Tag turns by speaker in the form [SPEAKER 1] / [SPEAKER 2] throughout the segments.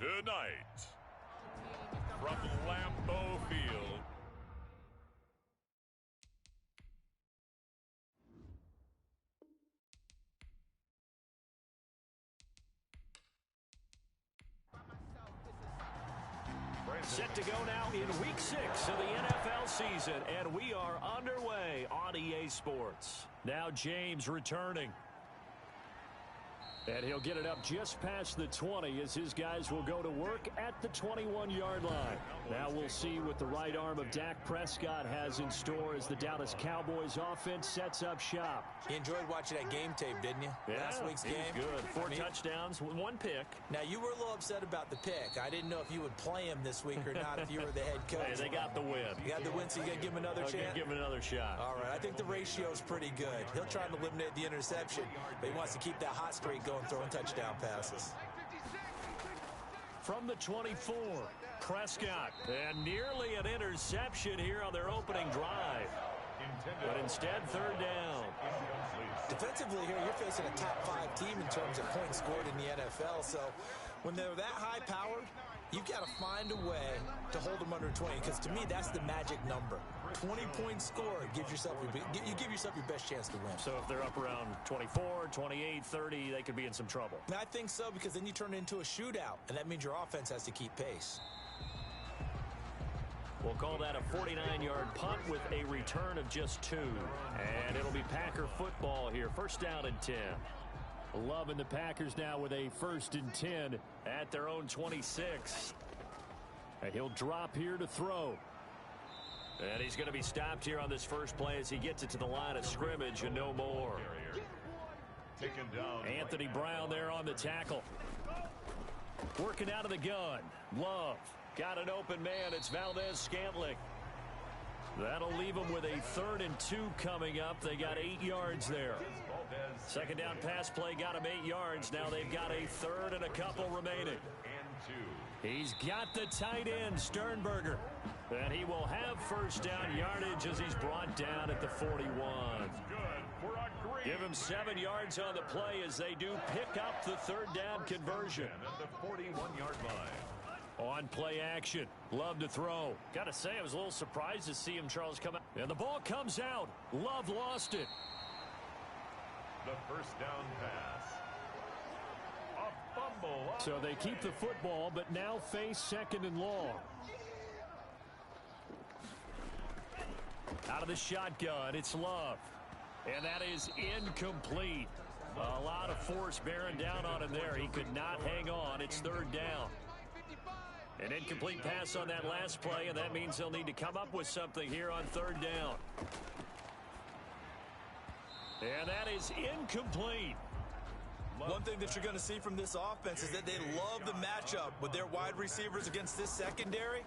[SPEAKER 1] Tonight, from Lambeau Field,
[SPEAKER 2] set to go now in Week 6 of the NFL season, and we are underway on EA Sports. Now James returning. And he'll get it up just past the 20 as his guys will go to work at the 21-yard line. Now we'll see what the right arm of Dak Prescott has in store as the Dallas Cowboys offense sets up shop.
[SPEAKER 3] You enjoyed watching that game tape, didn't you?
[SPEAKER 2] Yeah,
[SPEAKER 3] Last week's game.
[SPEAKER 2] Good. Four touchdowns, one pick.
[SPEAKER 3] Now, you were a little upset about the pick. I didn't know if you would play him this week or not if you were the head coach.
[SPEAKER 2] Hey, they got the win.
[SPEAKER 3] You got the win, so you got to give him another chance?
[SPEAKER 2] Give him another shot.
[SPEAKER 3] All right, I think the ratio's pretty good. He'll try to eliminate the interception, but he wants to keep that hot streak going, throwing touchdown passes.
[SPEAKER 2] From the 24, Prescott. And nearly an interception here on their opening drive. But instead, third down.
[SPEAKER 3] Defensively here, you're facing a top-5 team in terms of points scored in the NFL. So when they're that high-powered, you've got to find a way to hold them under 20. Because to me, that's the magic number. 20 points scored, you give yourself your best chance to win.
[SPEAKER 2] So if they're up around 24, 28, 30, they could be in some trouble.
[SPEAKER 3] And I think so, because then you turn it into a shootout, and that means your offense has to keep pace.
[SPEAKER 2] We'll call that a 49-yard punt with a return of just 2. And it'll be Packer football here. First down and 10. Loving the Packers now with a 1st and 10 at their own 26. And he'll drop here to throw. And he's going to be stopped here on this first play as he gets it to the line of scrimmage and no more. Anthony Brown there on the tackle. Working out of the gun. Love. Got an open man. It's Valdez-Scantling. That'll leave them with a 3rd and 2 coming up. They got 8 yards there. Second down pass play got him 8 yards. Now they've got a 3rd and a couple remaining. He's got the tight end, Sternberger. And he will have first down yardage as he's brought down at the 41. Give him 7 yards on the play as they do pick up the 3rd down conversion.
[SPEAKER 1] At the 41-yard line.
[SPEAKER 2] On play action. Love to throw. Got to say, I was a little surprised to see him, Charles, come out. And the ball comes out. Love lost it.
[SPEAKER 1] The first down pass. A fumble.
[SPEAKER 2] So they keep the football, but now face 2nd and long. Out of the shotgun, it's Love. And that is incomplete. A lot of force bearing down on him there. He could not hang on. It's 3rd down. An incomplete pass on that last play, and that means they'll need to come up with something here on 3rd down. And that is incomplete.
[SPEAKER 3] One thing that you're going to see from this offense is that they love the matchup with their wide receivers against this secondary.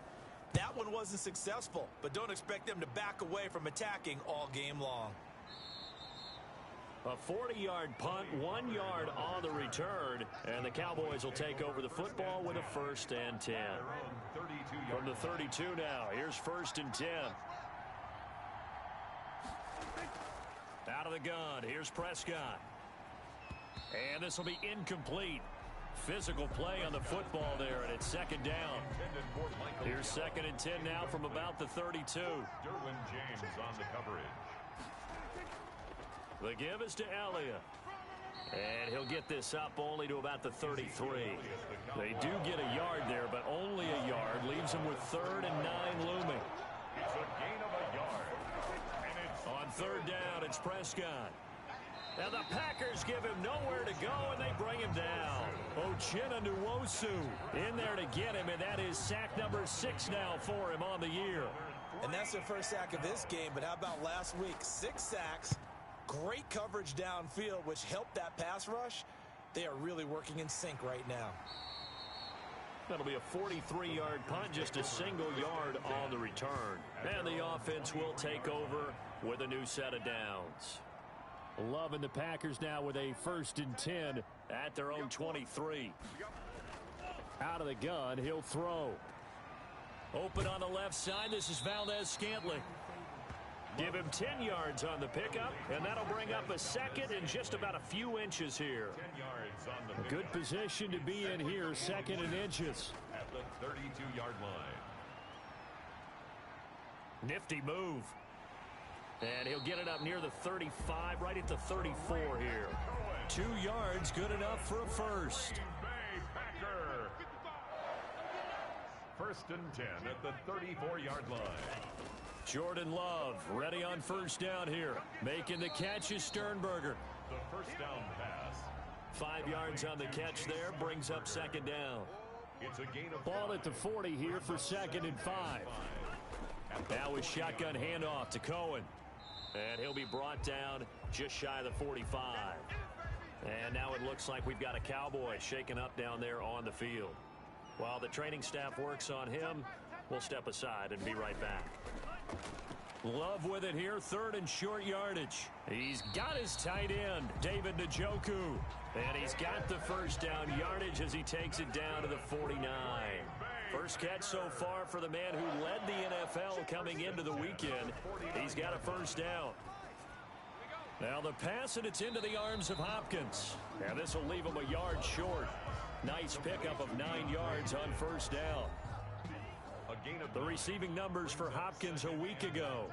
[SPEAKER 3] That one wasn't successful, but don't expect them to back away from attacking all game long.
[SPEAKER 2] A 40-yard punt, 1 yard on the return, and the Cowboys will take over the football with a 1st and 10. From the 32 now, here's 1st and 10. Out of the gun, here's Prescott. And this will be incomplete. Physical play on the football there, and it's 2nd down. Here's 2nd and 10 now from about the 32.
[SPEAKER 1] Derwin James on the coverage.
[SPEAKER 2] The give is to Elliott. And he'll get this up only to about the 33. They do get a yard there, but only a yard. Leaves them with 3rd and 9 looming.
[SPEAKER 1] It's a gain of a yard. And it's
[SPEAKER 2] on 3rd down, it's Prescott. Now the Packers give him nowhere to go, and they bring him down. Uchenna Nwosu in there to get him, and that is sack number 6 now for him on the year.
[SPEAKER 3] And that's their first sack of this game, but how about last week? 6 sacks, great coverage downfield, which helped that pass rush. They are really working in sync right now.
[SPEAKER 2] That'll be a 43-yard punt, just a single yard on the return. And the offense will take over with a new set of downs. Loving the Packers now with a 1st and 10 at their own 23. Out of the gun, he'll throw. Open on the left side, this is Valdez-Scantling. Give him 10 yards on the pickup, and that'll bring up a second and just about a few inches here.
[SPEAKER 1] 10 yards on the
[SPEAKER 2] Good position to be in here, second and inches.
[SPEAKER 1] at the 32-yard line.
[SPEAKER 2] Nifty move. And he'll get it up near the 35, right at the 34 here. 2 yards, good enough for a first.
[SPEAKER 1] Bay Packer. First and 10 at the 34-yard line.
[SPEAKER 2] Jordan Love ready on first down here. Making the catch is Sternberger.
[SPEAKER 1] The first down pass.
[SPEAKER 2] 5 yards on the catch there, brings up second down.
[SPEAKER 1] It's a gain of
[SPEAKER 2] Ball at the 40 here for second and 5. Now a shotgun handoff to Cohen. And he'll be brought down just shy of the 45. And now it looks like we've got a Cowboy shaken up down there on the field. While the training staff works on him, we'll step aside and be right back. Love with it here, third and short yardage. He's got his tight end, David Njoku. And he's got the first down yardage as he takes it down to the 49. First catch so far for the man who led the NFL coming into the weekend. He's got a first down. Now the pass, and it's into the arms of Hopkins. And this will leave him a yard short. Nice pickup of 9 yards on first down. The receiving numbers for Hopkins a week ago.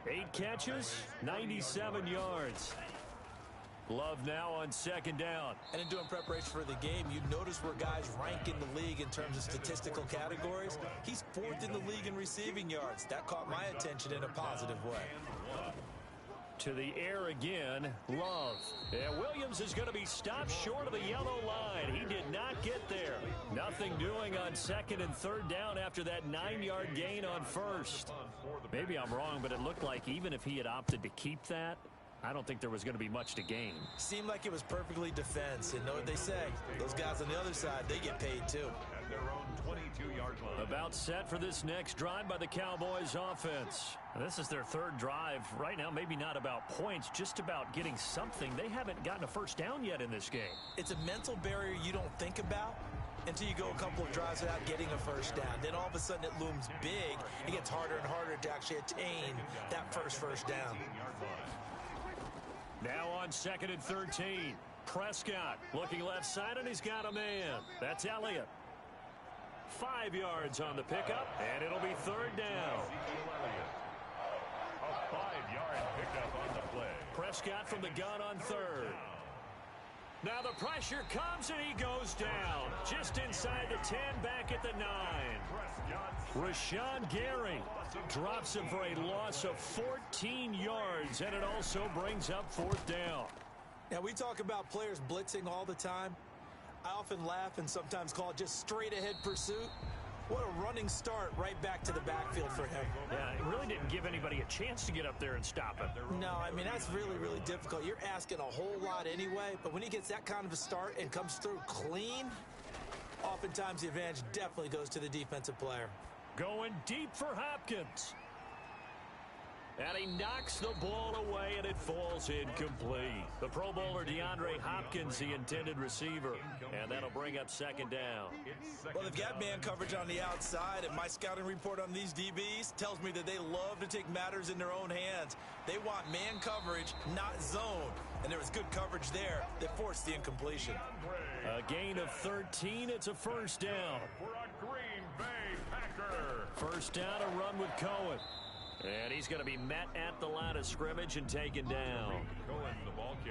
[SPEAKER 2] 8 catches, 97 yards. Love now on second down.
[SPEAKER 3] And in doing preparation for the game, you notice where guys rank in the league in terms of statistical categories. He's 4th in the league in receiving yards. That caught my attention in a positive way.
[SPEAKER 2] To the air again, Love. And Williams is going to be stopped short of the yellow line. He did not get there. Nothing doing on second and third down after that 9-yard gain on first. Maybe I'm wrong, but it looked like even if he had opted to keep that, I don't think there was going to be much to gain.
[SPEAKER 3] Seemed like it was perfectly defense. And know what they say? Those guys on the other side, they get paid too.
[SPEAKER 1] At their own 22-yard line.
[SPEAKER 2] About set for this next drive by the Cowboys offense. This is their third drive. Right now, maybe not about points, just about getting something. They haven't gotten a first down yet in this game.
[SPEAKER 3] It's a mental barrier you don't think about until you go a couple of drives without getting a first down. Then all of a sudden it looms big. It gets harder and harder to actually attain that first down.
[SPEAKER 2] Now on second and 13. Prescott looking left side, and he's got a man. That's Elliott. 5 yards on the pickup, and it'll be third down.
[SPEAKER 1] A 5-yard pickup on the play.
[SPEAKER 2] Prescott from the gun on third. Now the pressure comes, and he goes down. Just inside the 10, back at the 9. Rashawn Gary drops him for a loss of 14 yards, and it also brings up fourth down.
[SPEAKER 3] Now, we talk about players blitzing all the time. I often laugh and sometimes call it just straight-ahead pursuit. What a running start right back to the backfield for him.
[SPEAKER 2] Yeah, it really didn't give anybody a chance to get up there and stop him.
[SPEAKER 3] No, I mean, that's really, really difficult. You're asking a whole lot anyway, but when he gets that kind of a start and comes through clean, oftentimes the advantage definitely goes to the defensive player.
[SPEAKER 2] Going deep for Hopkins. And he knocks the ball away, and it falls incomplete. The Pro Bowler DeAndre Hopkins, the intended receiver. And that'll bring up second down.
[SPEAKER 3] Well, they've got man coverage on the outside, and my scouting report on these DBs tells me that they love to take matters in their own hands. They want man coverage, not zone. And there was good coverage there that forced the incompletion.
[SPEAKER 2] A gain of 13. It's a first down.
[SPEAKER 1] For a Green Bay Packer.
[SPEAKER 2] First down, a run with Cohen. And he's going to be met at the line of scrimmage and taken down.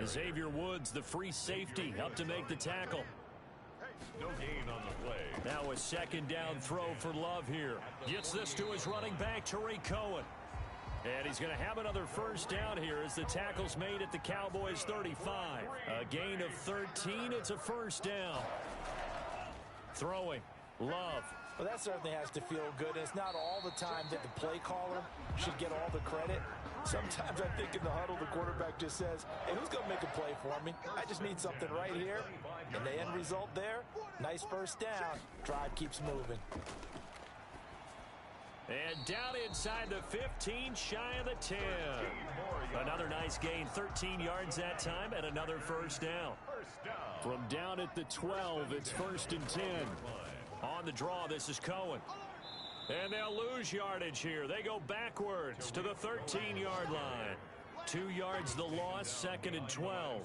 [SPEAKER 2] Xavier Woods, the free safety, up to make the tackle.
[SPEAKER 1] No gain on the play.
[SPEAKER 2] Now a second down throw for Love here. Gets this to his running back, Tariq Cohen. And he's going to have another first down here as the tackle's made at the Cowboys 35. A gain of 13. It's a first down. Throwing. Love.
[SPEAKER 3] Well, that certainly has to feel good. And it's not all the time that the play caller should get all the credit. Sometimes I think in the huddle, the quarterback just says, hey, who's going to make a play for me? I just need something right here. And the end result there, nice first down. Drive keeps moving.
[SPEAKER 2] And down inside the 15, shy of the 10. Another nice gain, 13 yards that time, and another first down. From down at the 12, it's first and 10. On the draw, this is Cohen. And they'll lose yardage here. They go backwards to the 13-yard line. 2 yards the loss, 2nd and 12.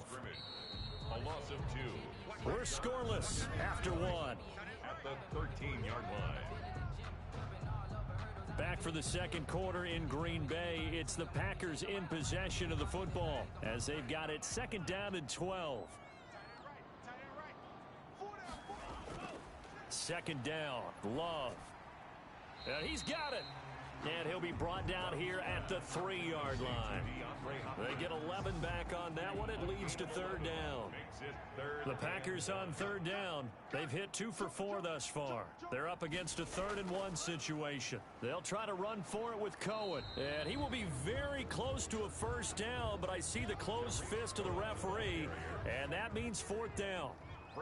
[SPEAKER 1] A loss of 2.
[SPEAKER 2] We're scoreless after 1.
[SPEAKER 1] At the 13-yard line.
[SPEAKER 2] Back for the second quarter in Green Bay. It's the Packers in possession of the football as they've got it 2nd down and 12. 2nd down, Love. And he's got it. And he'll be brought down here at the 3-yard line. They get 11 back on that one. It leads to 3rd down. The Packers on 3rd down. They've hit 2 for 4 thus far. They're up against a 3rd and 1 situation. They'll try to run for it with Cohen. And he will be very close to a 1st down, but I see the closed fist of the referee, and that means 4th down.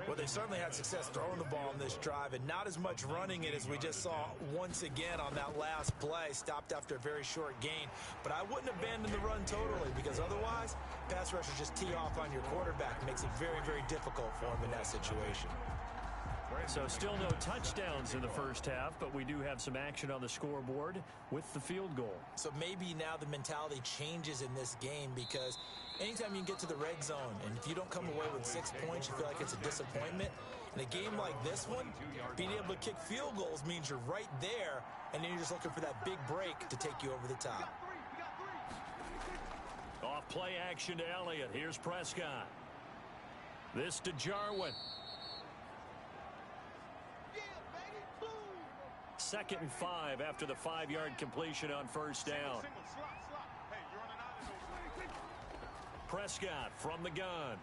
[SPEAKER 3] Well, they certainly had success throwing the ball in this drive and not as much running it as we just saw once again on that last play. Stopped after a very short gain. But I wouldn't abandon the run totally because otherwise, pass rushers just tee off on your quarterback. Makes it very, very difficult for him in that situation.
[SPEAKER 2] So still no touchdowns in the first half, but we do have some action on the scoreboard with the field goal. So
[SPEAKER 3] maybe now the mentality changes in this game because anytime you can get to the red zone and if you don't come away with 6 points, you feel like it's a disappointment. In a game like this one, being able to kick field goals means you're right there, and then you're just looking for that big break to take you over the top.
[SPEAKER 2] Off play action to Elliott. Here's Prescott. This to Jarwin. 2nd and 5 after the 5-yard completion on 1st down. Prescott from the gun.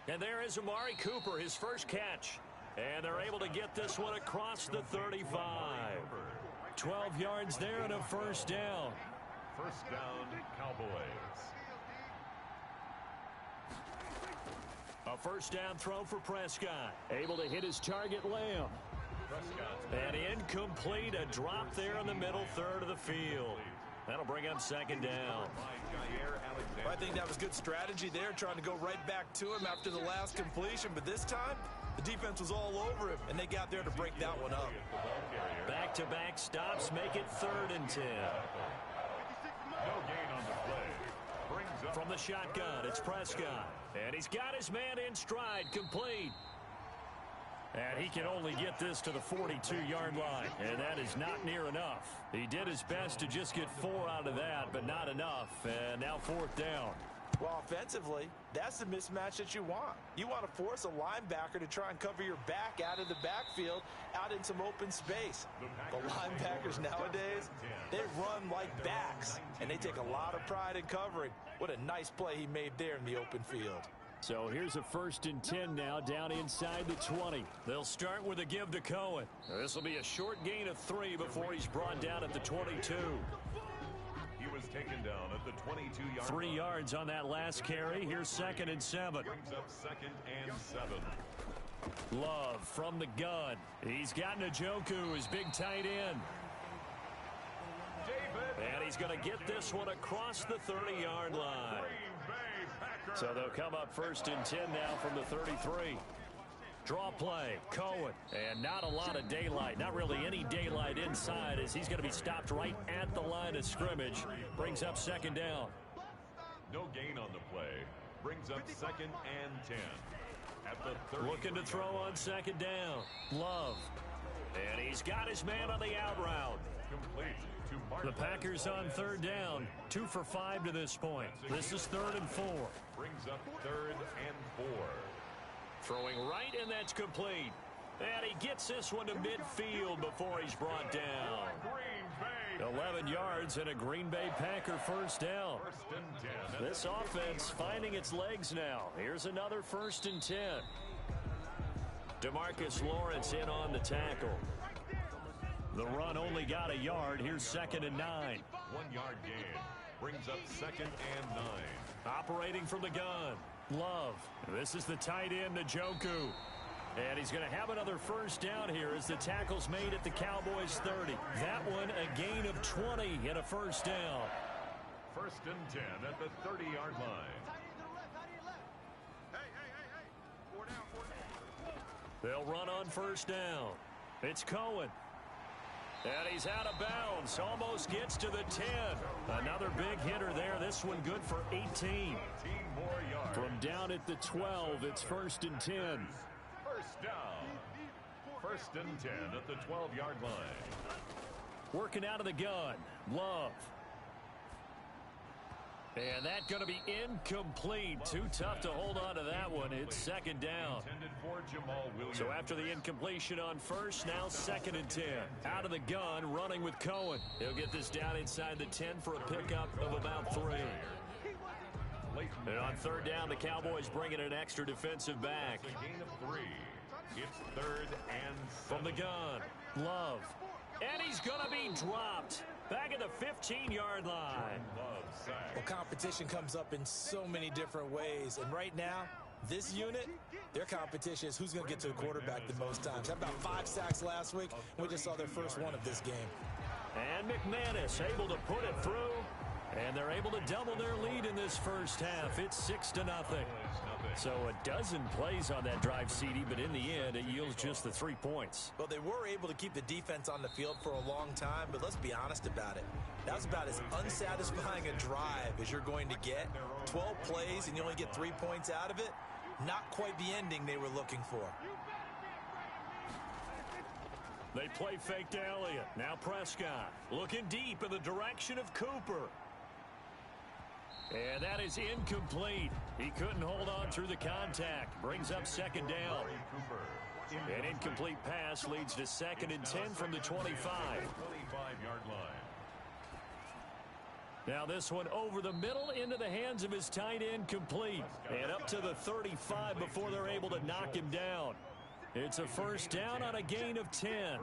[SPEAKER 2] And there is Amari Cooper, his first catch. And they're able to get this one across the 35. 12 yards there and a 1st down.
[SPEAKER 1] 1st down, Cowboys.
[SPEAKER 2] A 1st down throw for Prescott. Able to hit his target, Lamb. And incomplete, a drop there in the middle 3rd of the field. That'll bring up 2nd down.
[SPEAKER 3] I think that was good strategy there, trying to go right back to him after the last completion. But this time, the defense was all over him, and they got there to break that one up.
[SPEAKER 2] Back-to-back stops make it 3rd and 10.
[SPEAKER 1] No gain on the play.
[SPEAKER 2] From the shotgun, it's Prescott. And he's got his man in stride, complete. And he can only get this to the 42-yard line, and that is not near enough. He did his best to just get 4 out of that, but not enough, and now 4th down.
[SPEAKER 3] Well, offensively, that's the mismatch that you want. You want to force a linebacker to try and cover your back out of the backfield, out in some open space. The linebackers nowadays, they run like backs, and they take a lot of pride in covering. What a nice play he made there in the open field.
[SPEAKER 2] So here's a 1st and 10 now down inside the 20. They'll start with a give to Cohen. This will be a short gain of 3 before he's brought down at the 22.
[SPEAKER 1] He was taken down at the 22-yard
[SPEAKER 2] 3 yards on that last carry. Here's 2nd and 7.
[SPEAKER 1] Brings up 2nd and 7.
[SPEAKER 2] Love from the gun. He's got Njoku, his big tight end. And he's going to get this one across the 30-yard line. So they'll come up 1st and 10 now from the 33. Draw play, Cohen. And not a lot of daylight, not really any daylight inside as he's going to be stopped right at the line of scrimmage. Brings up 2nd down.
[SPEAKER 1] No gain on the play. Brings up 2nd and 10. At the 30.
[SPEAKER 2] Looking to throw on 2nd down. Love. And he's got his man on the out route.
[SPEAKER 1] Complete.
[SPEAKER 2] The Packers on 3rd down, 2 for 5 to this point. This is 3rd and 4.
[SPEAKER 1] Brings up 3rd and 4.
[SPEAKER 2] Throwing right, and that's complete. And he gets this one to midfield before he's brought down. 11 yards and a Green Bay Packer 1st down.
[SPEAKER 1] 1st and 10.
[SPEAKER 2] This offense finding its legs now. Here's another 1st and 10. DeMarcus Lawrence in on the tackle. The run only got a yard. Here's 2nd and 9.
[SPEAKER 1] 1 yard gain. Brings up 2nd and 9.
[SPEAKER 2] Operating from the gun. Love. This is the tight end, Njoku. And he's going to have another 1st down here as the tackle's made at the Cowboys 30. That one a gain of 20 and a 1st down.
[SPEAKER 1] 1st and 10 at the 30-yard line.
[SPEAKER 2] They'll run on 1st down. It's Cohen. And he's out of bounds. Almost gets to the 10. Another big hitter there. This one good for 18.
[SPEAKER 1] 18 more yards.
[SPEAKER 2] From down at the 12, it's 1st and 10.
[SPEAKER 1] First down. 1st and 10 at the 12-yard line.
[SPEAKER 2] Working out of the gun. Love. And that's going to be incomplete. Too tough to hold on to that one. It's 2nd down. So after the incompletion on 1st, now 2nd and 10. Out of the gun, running with Cohen. He'll get this down inside the 10 for a pickup of about 3. And on 3rd down, the Cowboys bring in an extra defensive back.
[SPEAKER 1] It's a gain of 3. It's 3rd and 7.
[SPEAKER 2] From the gun, Love. And he's going to be dropped. Back at the 15-yard line.
[SPEAKER 3] Well, competition comes up in so many different ways. And right now, this unit, their competition is who's going to get to the quarterback the most times. Had about 5 sacks last week, and we just saw their first one of this game.
[SPEAKER 2] And McManus able to put it through. And they're able to double their lead in this first half. It's 6-0. So a dozen plays on that drive, CD, but in the end, it yields just the 3 points.
[SPEAKER 3] Well, they were able to keep the defense on the field for a long time, but let's be honest about it. That was about as unsatisfying a drive as you're going to get. 12 plays, and you only get 3 points out of it. Not quite the ending they were looking for.
[SPEAKER 2] They play fake to Elliott. Now Prescott looking deep in the direction of Cooper. And that is incomplete. He couldn't hold on through the contact. Brings up 2nd down. An incomplete pass leads to 2nd and 10 from the 25.
[SPEAKER 1] 25-yard line.
[SPEAKER 2] Now this one over the middle into the hands of his tight end, complete. And up to the 35 before they're able to knock him down. It's a 1st down on a gain of 10.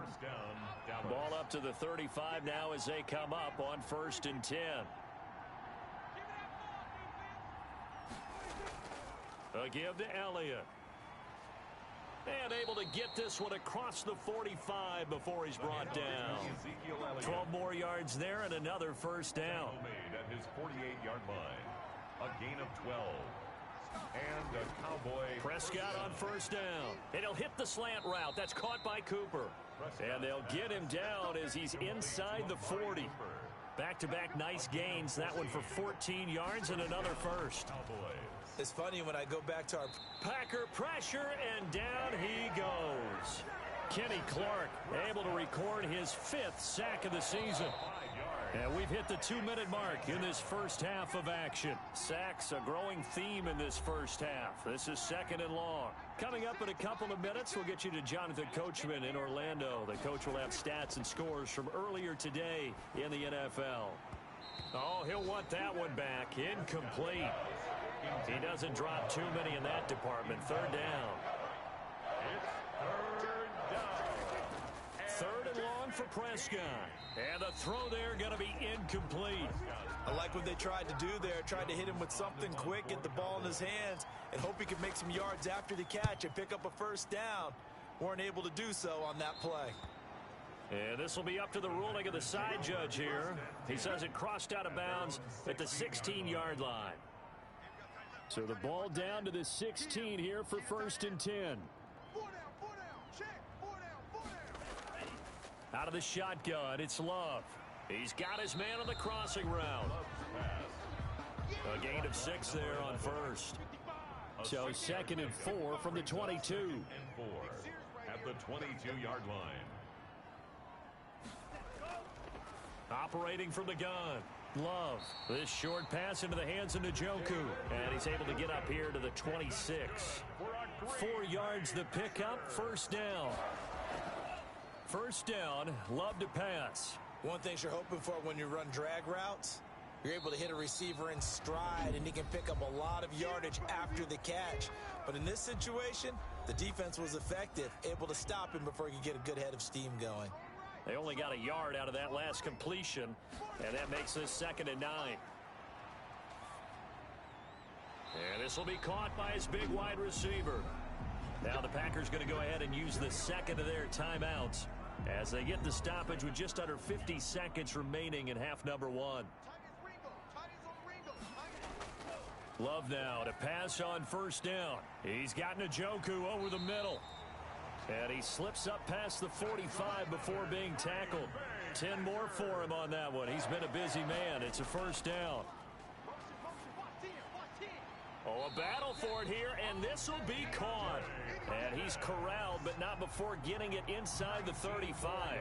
[SPEAKER 2] Ball up to the 35 now as they come up on 1st and 10. A give to Elliott. And able to get this one across the 45 before he's brought down. 12 more yards there and another 1st down.
[SPEAKER 1] At his 48-yard line. A gain of 12. And a Cowboy.
[SPEAKER 2] Prescott on 1st down. And he'll hit the slant route. That's caught by Cooper. And they'll get him down as he's inside the 40. Back-to-back nice gains. That one for 14 yards and another 1st.
[SPEAKER 3] It's funny when I go back to our
[SPEAKER 2] Packer pressure, and down he goes. Kenny Clark able to record his 5th sack of the season. And we've hit the 2-minute mark in this first half of action. Sacks, a growing theme in this first half. This is 2nd and long. Coming up in a couple of minutes, we'll get you to Jonathan Coachman in Orlando. The coach will have stats and scores from earlier today in the NFL. Oh, he'll want that one back. Incomplete. He doesn't drop too many in that department. 3rd down.
[SPEAKER 1] It's
[SPEAKER 2] 3rd and long for Prescott. And the throw there going to be incomplete.
[SPEAKER 3] I like what they tried to do there. Tried to hit him with something quick, get the ball in his hands, and hope he could make some yards after the catch and pick up a 1st down. Weren't able to do so on that play.
[SPEAKER 2] And this will be up to the ruling of the side judge here. He says it crossed out of bounds at the 16-yard line. So the ball down to the 16 here for 1st and 10. Out of the shotgun, it's Love. He's got his man on the crossing route. A gain of 6 there on 1st. So 2nd and 4 from the 22.
[SPEAKER 1] And 4 at the 22-yard line.
[SPEAKER 2] Operating from the gun. Love. This short pass into the hands of Njoku. And he's able to get up here to the 26. 4 yards the pickup. 1st down. 1st down. Love to pass.
[SPEAKER 3] One thing you're hoping for when you run drag routes, you're able to hit a receiver in stride, and he can pick up a lot of yardage after the catch. But in this situation, the defense was effective, able to stop him before he could get a good head of steam going.
[SPEAKER 2] They only got a yard out of that last completion, and that makes this 2nd and 9. And this will be caught by his big wide receiver. Now the Packers going to go ahead and use the 2nd of their timeouts as they get the stoppage with just under 50 seconds remaining in half number 1. Love now to pass on 1st down. He's got Njoku over the middle. And he slips up past the 45 before being tackled. 10 more for him on that one. He's been a busy man. It's a first down. Oh, a battle for it here, and this will be caught. And he's corralled, but not before getting it inside the 35.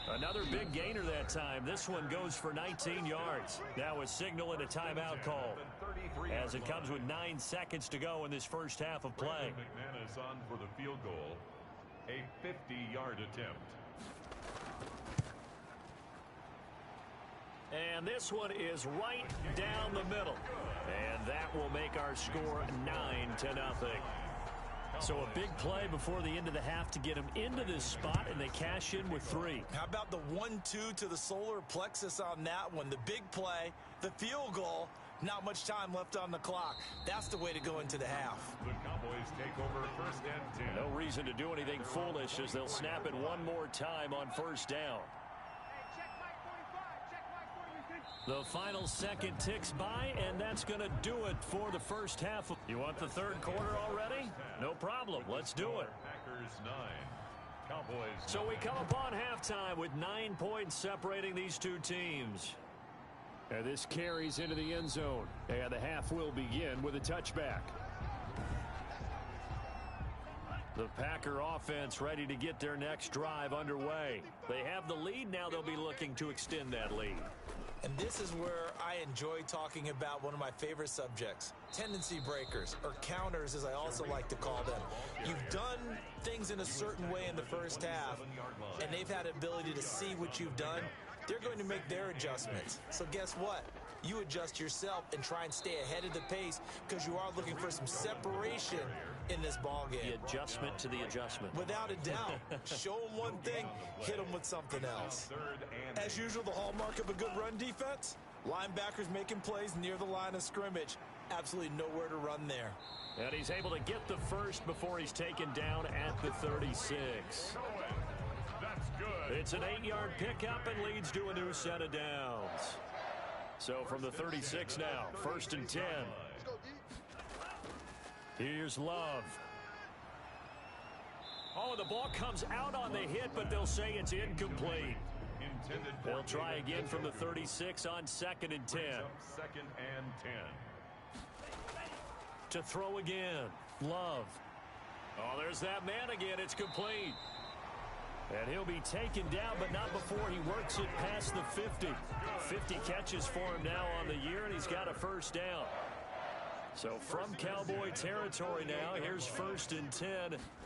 [SPEAKER 2] Another big gainer that time. This one goes for 19 yards. Now a signal and a timeout call, as it comes with 9 seconds to go in this first half of play.
[SPEAKER 1] McManus on for the field goal, a 50-yard attempt.
[SPEAKER 2] And this one is right down the middle. And that will make our score 9-0. So a big play before the end of the half to get them into this spot, and they cash in with 3.
[SPEAKER 3] How about the 1-2 to the solar plexus on that one? The big play, the field goal, not much time left on the clock. That's the way to go into the half.
[SPEAKER 1] The Cowboys take over first and 10.
[SPEAKER 2] No reason to do anything foolish as they'll snap it one more time on first down. The final second ticks by, and that's going to do it for the first half. You want the third quarter already? No problem. Let's do it.
[SPEAKER 1] Packers 9. Cowboys.
[SPEAKER 2] So we come upon halftime with 9 points separating these two teams.
[SPEAKER 4] And this carries into the end zone. And the half will begin with a touchback.
[SPEAKER 2] The Packer offense ready to get their next drive underway. They have the lead. Now they'll be looking to extend that lead.
[SPEAKER 3] And this is where I enjoy talking about one of my favorite subjects, tendency breakers, or counters as I also like to call them. You've done things in a certain way in the first half, and they've had the ability to see what you've done. They're going to make their adjustments. So guess what? You adjust yourself and try and stay ahead of the pace because you are looking for some separation in this ball game.
[SPEAKER 2] The adjustment to the adjustment.
[SPEAKER 3] Without a doubt. Show them one thing, hit them with something else. As usual, the hallmark of a good run defense, linebackers making plays near the line of scrimmage. Absolutely nowhere to run there.
[SPEAKER 2] And he's able to get the first before he's taken down at the 36.
[SPEAKER 1] That's good.
[SPEAKER 2] It's an 8-yard pickup and leads to a new set of downs. So from the 36 now, first and 10. Here's Love. Oh, the ball comes out on the hit, but they'll say it's incomplete. They'll try again from the 36 on second and 10.
[SPEAKER 1] Second and 10.
[SPEAKER 2] To throw again, Love. Oh, there's that man again. It's complete. And he'll be taken down, but not before he works it past the 50. 50 catches for him now on the year, and he's got a first down. So from Cowboy territory now, here's first and 10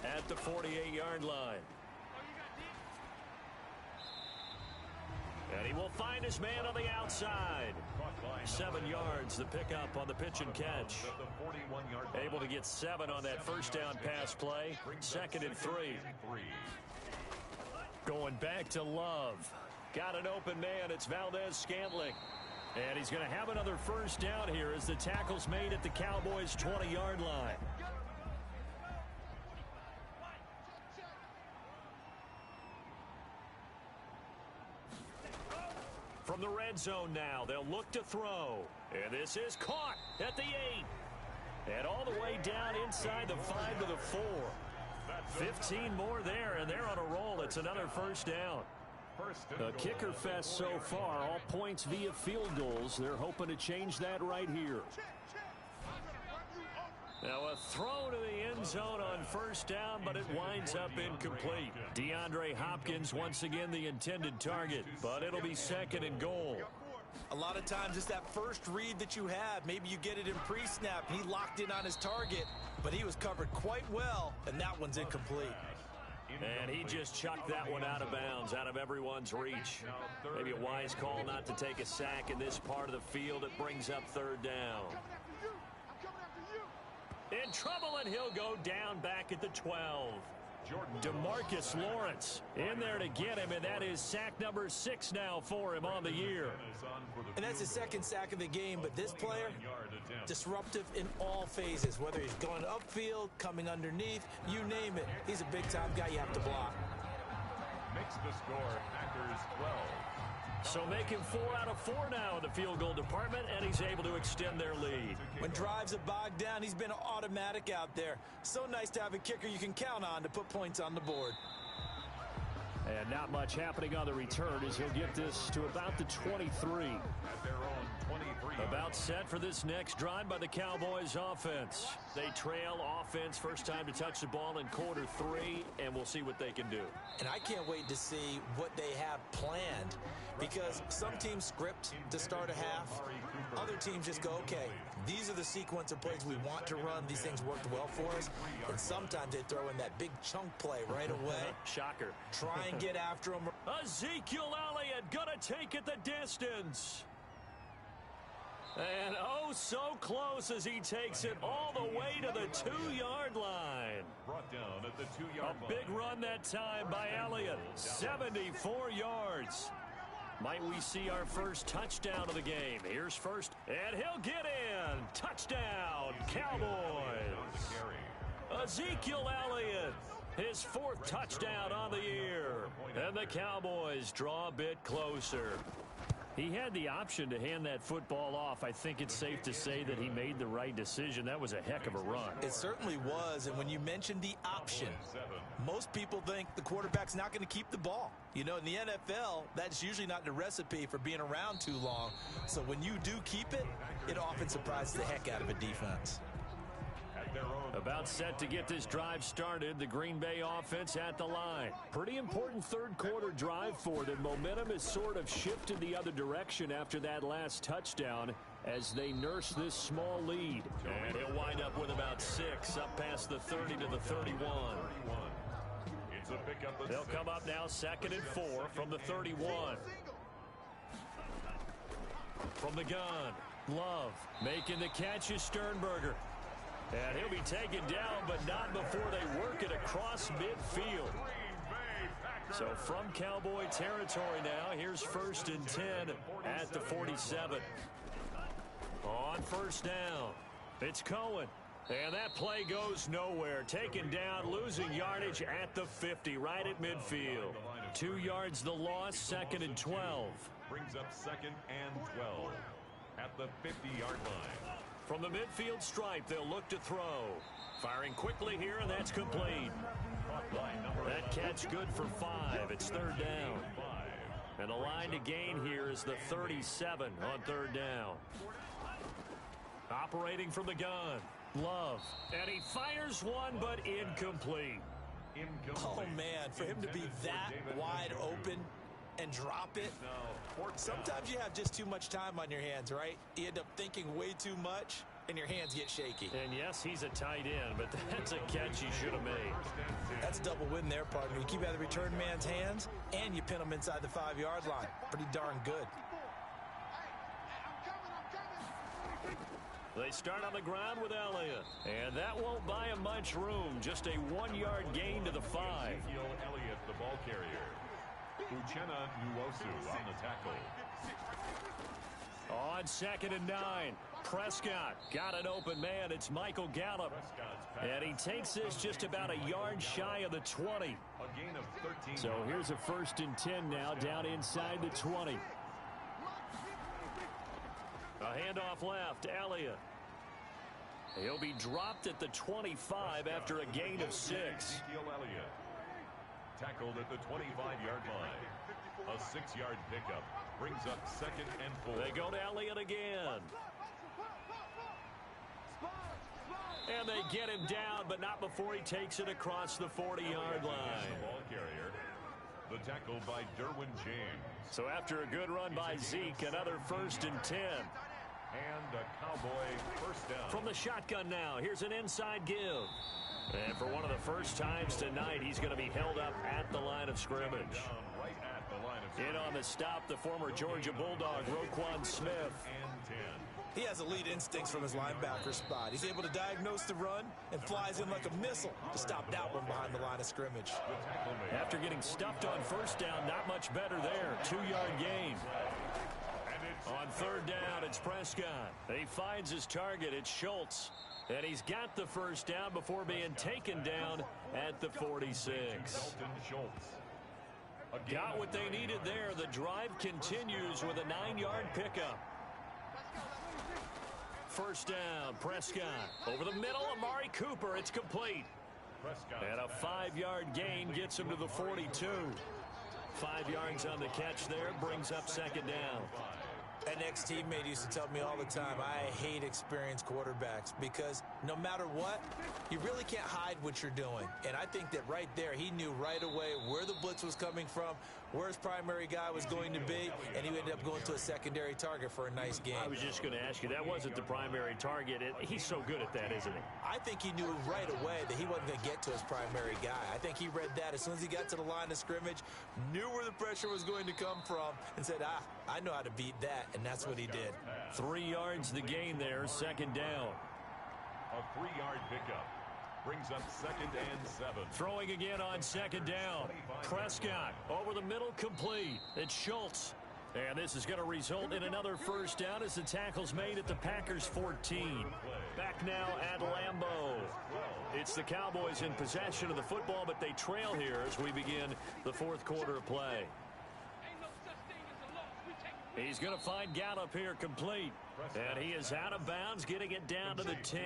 [SPEAKER 2] at the 48-yard line. And he will find his man on the outside. 7 yards, the pickup on the pitch and catch. Able to get 7 on that first down pass play. Second and 3. Going back to Love. Got an open man. It's Valdez-Scantling. And he's going to have another first down here as the tackle's made at the Cowboys' 20-yard line. From the red zone now, they'll look to throw. And this is caught at the 8. And all the way down inside the 5 to the 4. 15 more there, and they're on a roll. It's another first down. A kicker fest so far, all points via field goals. They're hoping to change that right here. Now a throw to the end zone on first down, but it winds up incomplete. DeAndre Hopkins once again the intended target, but it'll be second and goal.
[SPEAKER 3] A lot of times it's that first read that you have. Maybe you get it in pre-snap, and he locked in on his target, but he was covered quite well, and that one's incomplete.
[SPEAKER 2] And he just chucked that one out of bounds, out of everyone's reach. Maybe a wise call not to take a sack in this part of the field. It brings up third down. In trouble, and he'll go down back at the 12. DeMarcus Lawrence in there to get him, and that is sack number 6 now for him on the year.
[SPEAKER 3] And that's his second sack of the game, but this player, disruptive in all phases, whether he's going upfield, coming underneath, you name it. He's a big-time guy you have to block.
[SPEAKER 1] Makes the score Packers 12,
[SPEAKER 2] So making 4 out of 4 now in the field goal department, and he's able to extend their lead.
[SPEAKER 3] When drives are bogged down, he's been automatic out there. So nice to have a kicker you can count on to put points on the board.
[SPEAKER 4] And not much happening on the return as he'll get this to about the 23.
[SPEAKER 1] At their own 23.
[SPEAKER 2] About set for this next drive by the Cowboys offense. They trail offense first time to touch the ball in quarter 3, and we'll see what they can do.
[SPEAKER 3] And I can't wait to see what they have planned, because some teams script to start a half. Other teams just go, okay, these are the sequence of plays we want to run. These things worked well for us. And sometimes they throw in that big chunk play right away.
[SPEAKER 2] Shocker.
[SPEAKER 3] Try and get after them.
[SPEAKER 2] Ezekiel Elliott gonna take it the distance. And oh, so close as he takes it all the way to the 2-yard line.
[SPEAKER 1] Brought down at the 2-yard line.
[SPEAKER 2] A big run that time by Elliott. 74 yards. Might we see our first touchdown of the game? Here's first, and he'll get in. Touchdown, Cowboys. Ezekiel Elliott, his 4th touchdown on the year. And the Cowboys draw a bit closer. He had the option to hand that football off. I think it's safe to say that he made the right decision. That was a heck of a run.
[SPEAKER 3] It certainly was, and when you mentioned the option, most people think the quarterback's not going to keep the ball. You know, in the NFL, that's usually not the recipe for being around too long. So when you do keep it, it often surprises the heck out of a defense.
[SPEAKER 2] About set to get this drive started, the Green Bay offense at the line. Pretty important third quarter drive for them. Momentum has sort of shifted the other direction after that last touchdown as they nurse this small lead. And he'll wind up with about 6 up past the 30 to the 31. They'll come up now 2nd and 4 from the 31. From the gun, Love making the catch is Sternberger. And he'll be taken down, but not before they work it across midfield. So from Cowboy territory now, here's 1st and 10 at the 47. On first down, it's Cohen. And that play goes nowhere. Taken down, losing yardage at the 50, right at midfield. 2 yards the loss, 2nd and 12.
[SPEAKER 1] Brings up 2nd and 12 at the 50-yard line.
[SPEAKER 2] From the midfield stripe, they'll look to throw. Firing quickly here, and that's complete. That catch good for 5. It's 3rd down. And the line to gain here is the 37 on 3rd down. Operating from the gun, Love. And he fires one, but incomplete.
[SPEAKER 3] Oh, man, for him to be that wide open and drop it. Sometimes you have just too much time on your hands, right? You end up thinking way too much, and your hands get shaky.
[SPEAKER 2] And yes, he's a tight end, but that's a catch he should have made.
[SPEAKER 3] That's a double win there, partner. You keep out of the return man's hands, and you pin him inside the 5-yard line. Pretty darn good.
[SPEAKER 2] They start on the ground with Elliott, and that won't buy him much room. Just a 1-yard gain to the 5.
[SPEAKER 1] Ezekiel Elliott, the ball carrier. Uchenna Nwosu on the tackle.
[SPEAKER 2] On 2nd and 9, Prescott got an open man. It's Michael Gallup. And he takes this just about a yard shy of the 20.
[SPEAKER 1] A gain of 13.
[SPEAKER 2] So here's a 1st and 10 now down inside the 20. A handoff left, Elliott. He'll be dropped at the 25 after a gain of 6.
[SPEAKER 1] Ezekiel Elliott. Tackled at the 25-yard line. A 6-yard pickup brings up 2nd and 4.
[SPEAKER 2] They go to Elliott again. And they get him down, but not before he takes it across the 40-yard line.
[SPEAKER 1] The ball carrier. The tackle by Derwin James.
[SPEAKER 2] So after a good run by Zeke, another 1st and 10.
[SPEAKER 1] And a Cowboy first down.
[SPEAKER 2] From the shotgun now, here's an inside give. And for one of the first times tonight, he's going to be held up at the line of scrimmage.
[SPEAKER 1] Right at the line of
[SPEAKER 2] In on the stop, the former Georgia Bulldog, Roquan Smith.
[SPEAKER 1] and 10.
[SPEAKER 3] He has elite instincts from his linebacker spot. He's able to diagnose the run and flies in like a missile to stop that one behind the line of scrimmage.
[SPEAKER 2] After getting stuffed on first down, not much better there. 2-yard gain. On 3rd down, it's Prescott. He finds his target. It's Schultz. And he's got the first down before being taken down at the 46.
[SPEAKER 1] Dalton Schultz.
[SPEAKER 2] Got what they needed there. The drive continues with a 9-yard pickup. First down, Prescott. Over the middle, Amari Cooper. It's complete. And a 5-yard gain gets him to the 42. 5 yards on the catch there. Brings up second down.
[SPEAKER 3] An ex-teammate used to tell me all the time, I hate experienced quarterbacks because no matter what, you really can't hide what you're doing. And I think that right there, he knew right away where the blitz was coming from, where his primary guy was going to be, and he ended up going to a secondary target for a nice game.
[SPEAKER 2] I was just going to ask you, that wasn't the primary target. He's so good at that, isn't he?
[SPEAKER 3] I think he knew right away that he wasn't going to get to his primary guy. I think he read that as soon as he got to the line of scrimmage, knew where the pressure was going to come from, and said, I know how to beat that, and that's what he did.
[SPEAKER 2] 3 yards the gain there, second down.
[SPEAKER 1] A 3-yard pickup brings up second and 7.
[SPEAKER 2] Throwing again on second down. Prescott over the middle, complete. It's Schultz. And this is going to result in another first down as the tackle's made at the Packers 14. Back now at Lambeau. It's the Cowboys in possession of the football, but they trail here as we begin the fourth quarter of play. He's going to find Gallup here complete. And he is out of bounds, getting it down to the 10.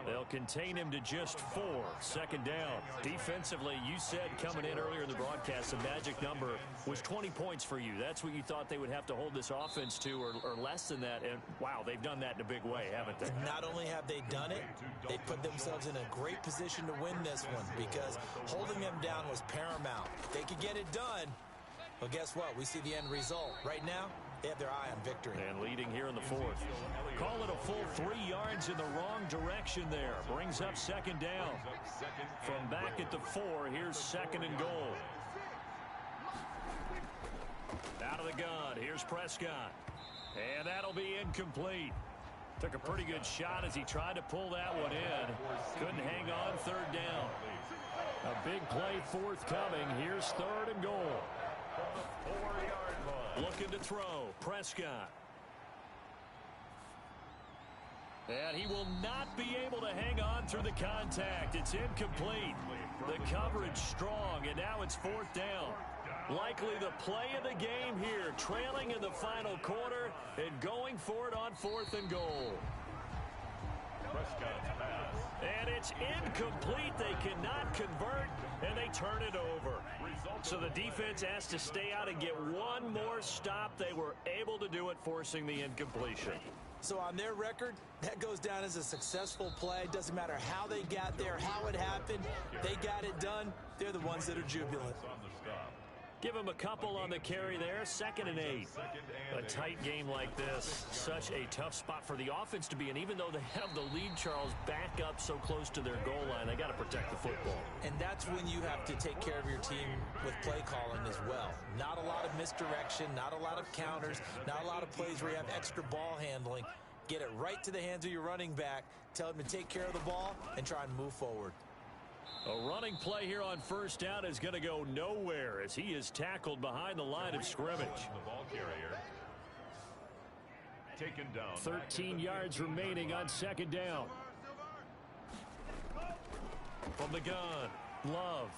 [SPEAKER 2] They'll contain him to just 4. Second down. Defensively, you said coming in earlier in the broadcast, the magic number was 20 points for you. That's what you thought they would have to hold this offense to, or less than that. And, wow, they've done that in a big way, haven't they?
[SPEAKER 3] Not only have they done it, they put themselves in a great position to win this one because holding them down was paramount. If they could get it done, well, guess what? We see the end result. Right now, they have their eye on victory.
[SPEAKER 2] And leading here in the fourth. Call it a full 3 yards in the wrong direction there. Brings up second down. From back at the 4, here's second and goal. Out of the gun, here's Prescott. And that'll be incomplete. Took a pretty good shot as he tried to pull that one in. Couldn't hang on, third down. A big play forthcoming. Here's third and goal. Looking to throw, Prescott. And he will not be able to hang on through the contact. It's incomplete. The coverage strong, and now it's fourth down. Likely the play of the game here, trailing in the final quarter and going for it on fourth and goal.
[SPEAKER 1] Prescott's pass.
[SPEAKER 2] And it's incomplete. They cannot convert, and they turn it over. So the defense has to stay out and get one more stop. They were able to do it, forcing the incompletion.
[SPEAKER 3] So on their record, that goes down as a successful play. Doesn't matter how they got there, how it happened. They got it done. They're the ones that are jubilant.
[SPEAKER 2] Give him a couple on the carry there. 2nd and 8. A tight game like this, such a tough spot for the offense to be in. Even though they have the lead, Charles, back up so close to their goal line, they got to protect the football.
[SPEAKER 3] And that's when you have to take care of your team with play calling as well. Not a lot of misdirection, not a lot of counters, not a lot of plays where you have extra ball handling. Get it right to the hands of your running back. Tell him to take care of the ball and try and move forward.
[SPEAKER 2] A running play here on first down is going to go nowhere as he is tackled behind the line of scrimmage.
[SPEAKER 1] The ball carrier taken down.
[SPEAKER 2] 13 yards remaining on second down. From the gun, Love.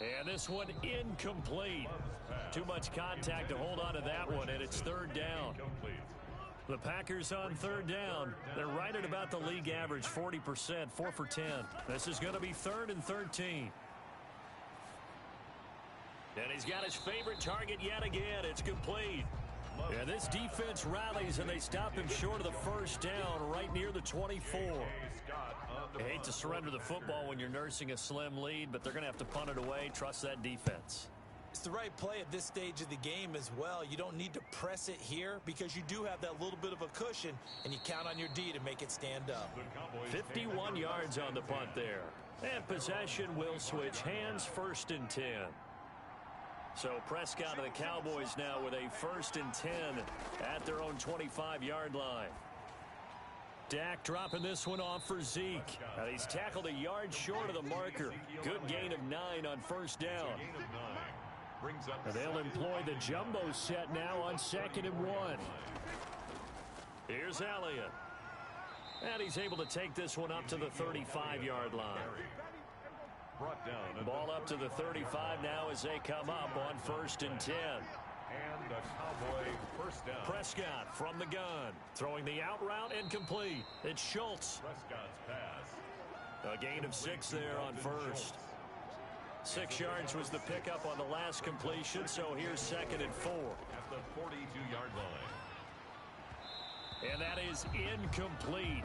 [SPEAKER 2] And this one incomplete. Too much contact to hold on to that one, and it's third down. The Packers on third down. They're right at about the league average, 40%, 4 for 10. This is going to be 3rd and 13. And he's got his favorite target yet again. It's complete. And this defense rallies, and they stop him short of the first down right near the 24. I hate to surrender the football when you're nursing a slim lead, but they're going to have to punt it away. Trust that defense.
[SPEAKER 3] It's the right play at this stage of the game as well. You don't need to press it here because you do have that little bit of a cushion, and you count on your D to make it stand up.
[SPEAKER 2] 51 yards on the punt there. And possession will switch hands, 1st and 10. So Prescott of the Cowboys now with a 1st and 10 at their own 25-yard line. Dak dropping this one off for Zeke. He's tackled a yard short of the marker. Good gain of 9 on first down. And they'll employ the jumbo set now on 2nd and 1. Here's Elliott. And he's able to take this one up to the 35-yard line.
[SPEAKER 1] brought down.
[SPEAKER 2] Ball up to the 35 now as they come up on 1st and 10.
[SPEAKER 1] And a Cowboy first down.
[SPEAKER 2] Prescott from the gun. Throwing the out route incomplete. It's Schultz.
[SPEAKER 1] Prescott's pass.
[SPEAKER 2] A gain of 6 there on 1st. 6 yards was the pickup on the last completion, so here's 2nd and 4.
[SPEAKER 1] At the 42-yard line.
[SPEAKER 2] And that is incomplete.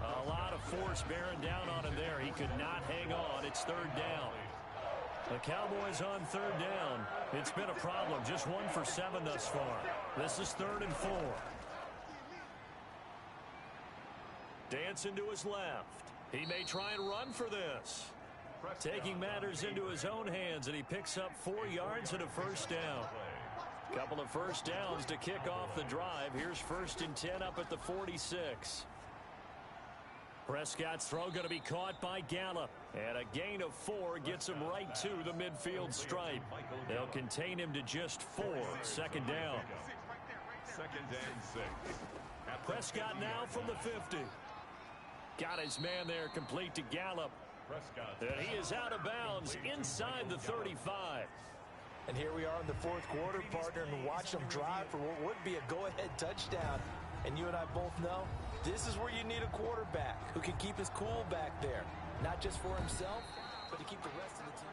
[SPEAKER 2] A lot of force bearing down on him there. He could not hang on. It's 3rd down. The Cowboys on 3rd down. It's been a problem. Just 1 for 7 thus far. This is 3rd and 4. Dancing to his left. He may try and run for this. Taking matters into his own hands, and he picks up 4 yards and a 1st down. Couple of 1st downs to kick off the drive. Here's 1st and 10 up at the 46. Prescott's throw going to be caught by Gallup. And a gain of 4 gets him right to the midfield stripe. They'll contain him to just 4. 2nd down.
[SPEAKER 1] 2nd and 6.
[SPEAKER 2] Prescott now from the 50. Got his man there, complete to Gallup. And he is out of bounds inside the 35.
[SPEAKER 3] And here we are in the 4th quarter, partner, and watch them drive for what would be a go-ahead touchdown. And you and I both know this is where you need a quarterback who can keep his cool back there. Not just for himself, but to keep the rest of the team.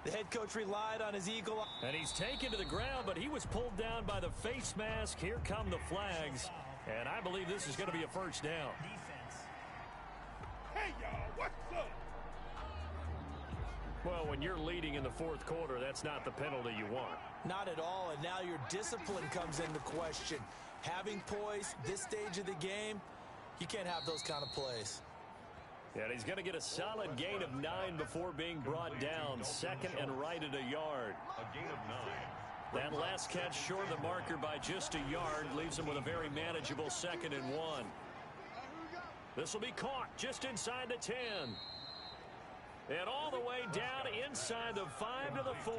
[SPEAKER 3] The head coach relied on his eagle eye.
[SPEAKER 2] And he's taken to the ground, but he was pulled down by the face mask. Here come the flags. And I believe this is going to be a 1st down.
[SPEAKER 5] Hey, y'all, what's up?
[SPEAKER 2] Well, when you're leading in the 4th quarter, that's not the penalty you want.
[SPEAKER 3] Not at all, and now your discipline comes into question. Having poise this stage of the game, you can't have those kind of plays.
[SPEAKER 2] And he's going to get a solid gain of 9 before being brought down. 2nd and right at a yard.
[SPEAKER 1] A gain of 9.
[SPEAKER 2] That last catch short of the marker by just a yard leaves him with a very manageable 2nd and 1. This will be caught just inside the 10. And all the way down inside the 5 to the 4.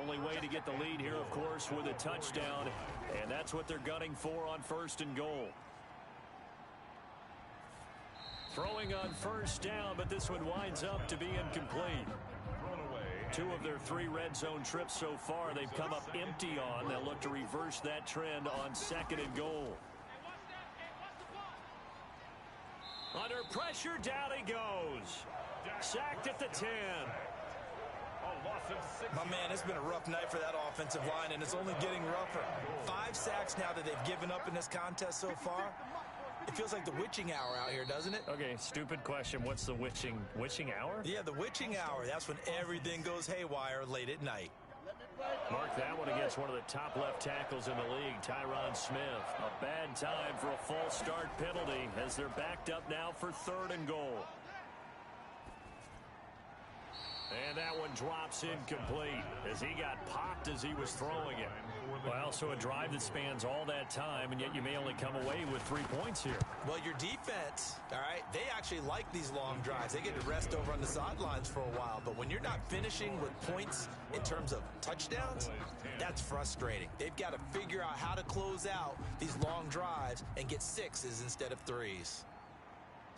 [SPEAKER 2] Only way to get the lead here, of course, with a touchdown. And that's what they're gunning for on 1st and goal. Throwing on 1st down, but this one winds up to be incomplete. 2 of their 3 red zone trips so far they've come up empty on. They'll look to reverse that trend on 2nd and goal. Under pressure, down he goes. Sacked at the 10.
[SPEAKER 3] My man, it's been a rough night for that offensive line, and it's only getting rougher. 5 sacks now that they've given up in this contest so far. It feels like the witching hour out here, doesn't it?
[SPEAKER 2] Okay, stupid question. What's the witching hour?
[SPEAKER 3] Yeah, the witching hour. That's when everything goes haywire late at night.
[SPEAKER 2] Mark that one against one of the top left tackles in the league, Tyron Smith. A bad time for a false start penalty as they're backed up now for 3rd and goal. And that one drops incomplete as he got popped as he was throwing it. Well, so a drive that spans all that time, and yet you may only come away with 3 points here.
[SPEAKER 3] Well, your defense, all right, they actually like these long drives. They get to rest over on the sidelines for a while. But when you're not finishing with points in terms of touchdowns, that's frustrating. They've got to figure out how to close out these long drives and get 6s instead of 3s.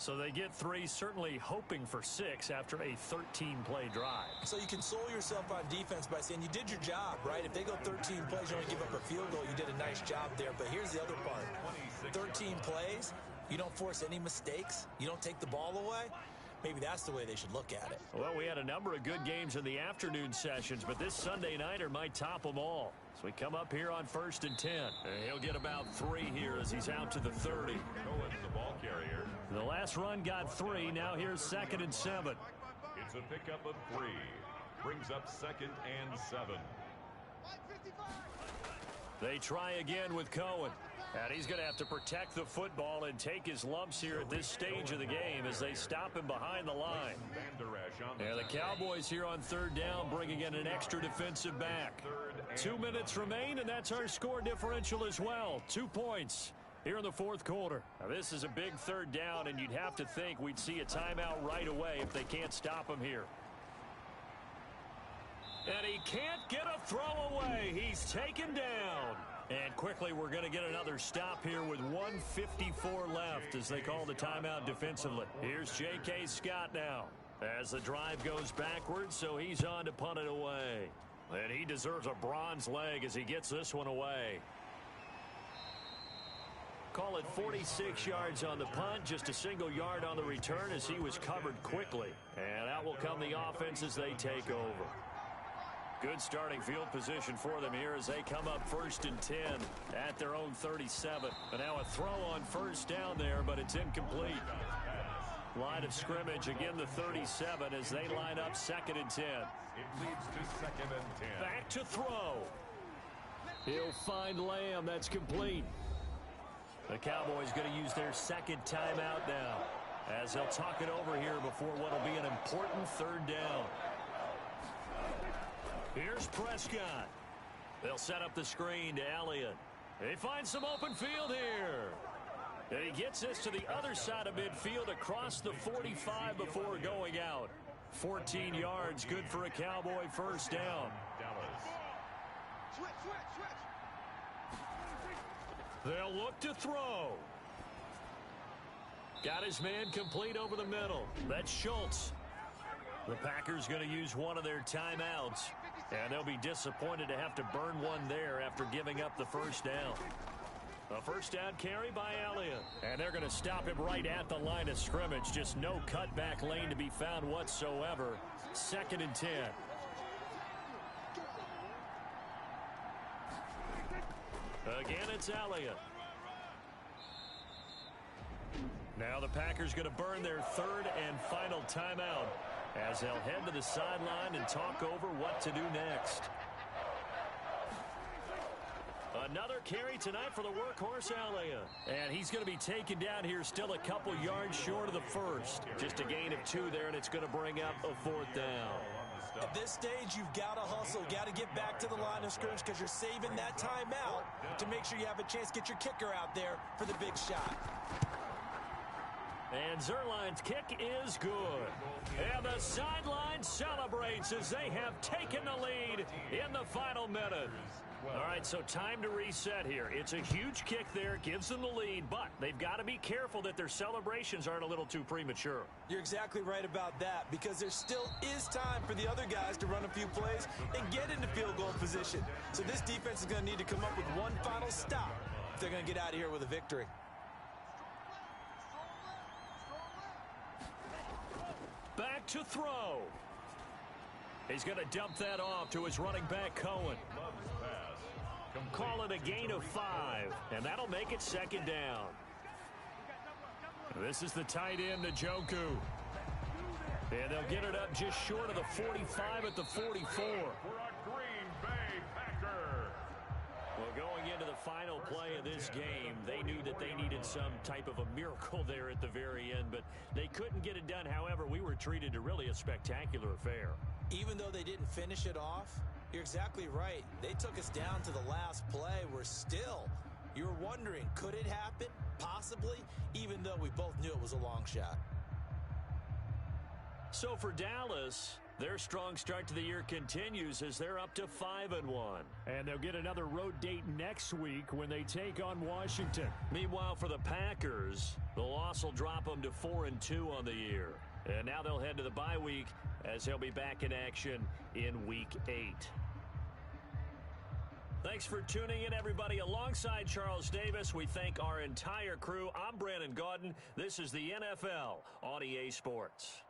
[SPEAKER 2] So they get 3, certainly hoping for 6 after a 13-play drive.
[SPEAKER 3] So you console yourself on defense by saying you did your job, right? If they go 13 plays, you only give up a field goal, you did a nice job there. But here's the other part. 13 plays, you don't force any mistakes, you don't take the ball away. Maybe that's the way they should look at it.
[SPEAKER 2] Well, we had a number of good games in the afternoon sessions, but this Sunday nighter might top them all. So we come up here on 1st and 10. And he'll get about 3 here as he's out to the 30.
[SPEAKER 1] Cohen's the ball carrier.
[SPEAKER 2] The last run got 3. Now here's 2nd and 7.
[SPEAKER 1] It's a pickup of 3. Brings up 2nd and 7.
[SPEAKER 2] They try again with Cohen. And he's going to have to protect the football and take his lumps here at this stage of the game as they stop him behind the line. And the Cowboys here on 3rd down bringing in an extra defensive back. 2 minutes remain, and that's our score differential as well. 2 points here in the 4th quarter. Now, this is a big 3rd down, and you'd have to think we'd see a timeout right away if they can't stop him here. And he can't get a throw away. He's taken down. And quickly, we're going to get another stop here with 1:54 left as they call the timeout defensively. Here's J.K. Scott now as the drive goes backwards, so he's on to punt it away. And he deserves a bronze leg as he gets this one away. Call it 46 yards on the punt, just a single yard on the return as he was covered quickly. And out will come the offense as they take over. Good starting field position for them here as they come up 1st and 10 at their own 37. And now a throw on first down there, but it's incomplete. Line of scrimmage, again the 37 as they line up 2nd and 10.
[SPEAKER 1] It leads to 2nd and 10.
[SPEAKER 2] Back to throw. He'll find Lamb. That's complete. The Cowboys going to use their 2nd timeout now as they'll talk it over here before what will be an important 3rd down. Here's Prescott. They'll set up the screen to Elliott. They find some open field here. And he gets this to the other side of midfield across the 45 before going out. 14 yards, good for a Cowboy 1st down. They'll look to throw. Got his man complete over the middle. That's Schultz. The Packers going to use one of their timeouts. And they'll be disappointed to have to burn one there after giving up the 1st down. A 1st down carry by Elliott. And they're going to stop him right at the line of scrimmage. Just no cutback lane to be found whatsoever. 2nd and 10. Again, it's Elliott. Now the Packers going to burn their 3rd and final timeout as they'll head to the sideline and talk over what to do next. Another carry tonight for the workhorse Elliott. And he's going to be taken down here still a couple yards short of the 1st. Just a gain of 2 there, and it's going to bring up a 4th down.
[SPEAKER 3] At this stage, you've got to hustle, got to get back to the line of scrimmage because you're saving that timeout to make sure you have a chance to get your kicker out there for the big shot.
[SPEAKER 2] And Zerline's kick is good. And the sideline celebrates as they have taken the lead in the final minute. All right, so time to reset here. It's a huge kick there, gives them the lead, but they've got to be careful that their celebrations aren't a little too premature.
[SPEAKER 3] You're exactly right about that because there still is time for the other guys to run a few plays and get into field goal position. So this defense is going to need to come up with one final stop if they're going to get out of here with a victory.
[SPEAKER 2] Back to throw. He's going to dump that off to his running back, Cohen. Call it a gain of 5, and that'll make it 2nd down. This is the tight end, Njoku. And they'll get it up just short of the 45 at the 44.
[SPEAKER 1] For a Green Bay Packer.
[SPEAKER 2] Well, going into the final play of this game, they knew that they needed some type of a miracle there at the very end, but they couldn't get it done. However, we were treated to really a spectacular affair.
[SPEAKER 3] Even though they didn't finish it off, you're exactly right. They took us down to the last play. We're still, you're wondering, could it happen? Possibly, even though we both knew it was a long shot.
[SPEAKER 2] So for Dallas, their strong start to the year continues as they're up to 5-1.
[SPEAKER 4] And they'll get another road date next week when they take on Washington.
[SPEAKER 2] Meanwhile, for the Packers, the loss will drop them to 4-2 on the year. And now they'll head to the bye week as they'll be back in action in Week 8. Thanks for tuning in, everybody. Alongside Charles Davis, we thank our entire crew. I'm Brandon Gaudin. This is the NFL on EA Sports.